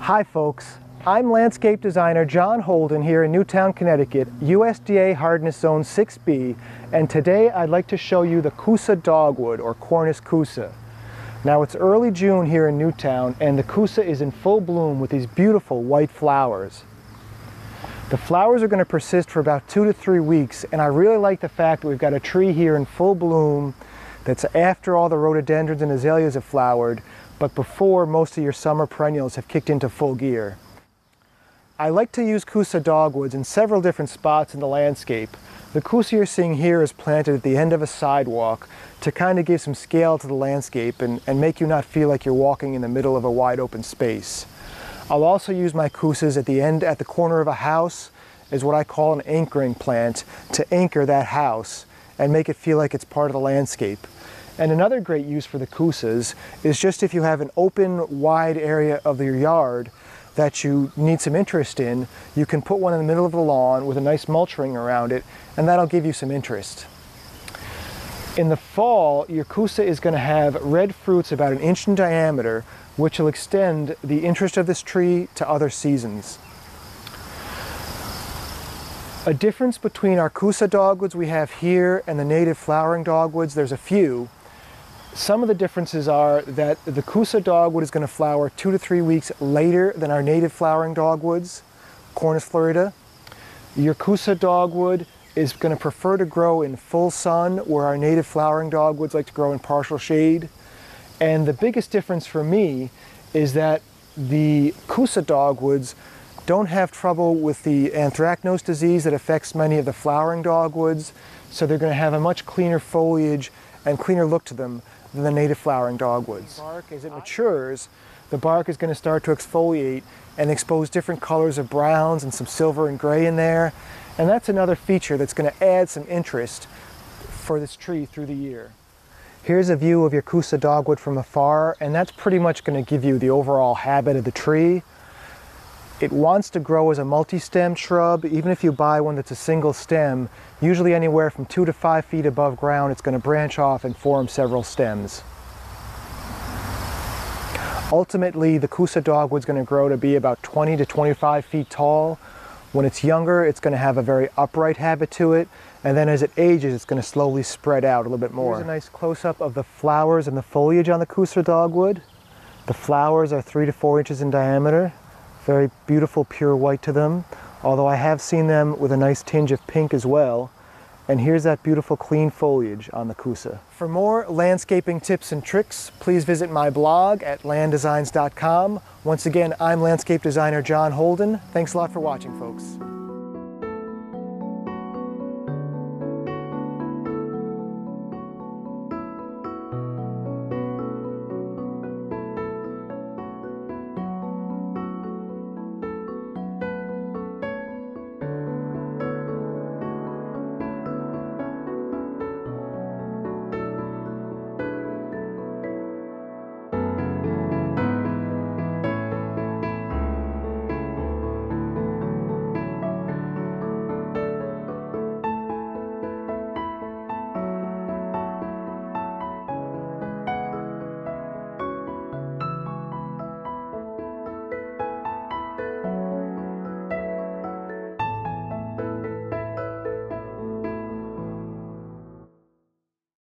Hi folks, I'm landscape designer John Holden here in Newtown, Connecticut, USDA Hardness Zone 6B, and today I'd like to show you the Kousa Dogwood or Cornus kousa. Now it's early June here in Newtown and the kousa is in full bloom with these beautiful white flowers. The flowers are going to persist for about 2 to 3 weeks, and I really like the fact that we've got a tree here in full bloom that's after all the rhododendrons and azaleas have flowered, but before most of your summer perennials have kicked into full gear. I like to use Kousa dogwoods in several different spots in the landscape. The kousa you're seeing here is planted at the end of a sidewalk to kind of give some scale to the landscape and make you not feel like you're walking in the middle of a wide open space. I'll also use my kousas at the corner of a house as what I call an anchoring plant to anchor that house and make it feel like it's part of the landscape. And another great use for the kousas is just if you have an open, wide area of your yard that you need some interest in, you can put one in the middle of the lawn with a nice mulch ring around it, and that'll give you some interest. In the fall, your kousa is going to have red fruits about 1 inch in diameter, which will extend the interest of this tree to other seasons. A difference between our Kousa dogwoods we have here and the native flowering dogwoods, there's a few. Some of the differences are that the Kousa dogwood is going to flower 2 to 3 weeks later than our native flowering dogwoods, Cornus florida. Your Kousa dogwood is going to prefer to grow in full sun, where our native flowering dogwoods like to grow in partial shade. And the biggest difference for me is that the Kousa dogwoods don't have trouble with the anthracnose disease that affects many of the flowering dogwoods, so they're going to have a much cleaner foliage and cleaner look to them than the native flowering dogwoods. Bark, as it matures, the bark is going to start to exfoliate and expose different colors of browns and some silver and gray in there, and that's another feature that's going to add some interest for this tree through the year. Here's a view of your Kousa dogwood from afar, and that's pretty much going to give you the overall habit of the tree. It wants to grow as a multi-stem shrub. Even if you buy one that's a single stem, usually anywhere from 2 to 5 feet above ground, it's going to branch off and form several stems. Ultimately, the Kousa dogwood is going to grow to be about 20 to 25 feet tall. When it's younger, it's going to have a very upright habit to it, and then as it ages, it's going to slowly spread out a little bit more. Here's a nice close-up of the flowers and the foliage on the Kousa dogwood. The flowers are 3 to 4 inches in diameter. Very beautiful, pure white to them, although I have seen them with a nice tinge of pink as well. And here's that beautiful clean foliage on the kousa. For more landscaping tips and tricks, please visit my blog at landdesigns.com. Once again, I'm landscape designer John Holden. Thanks a lot for watching, folks.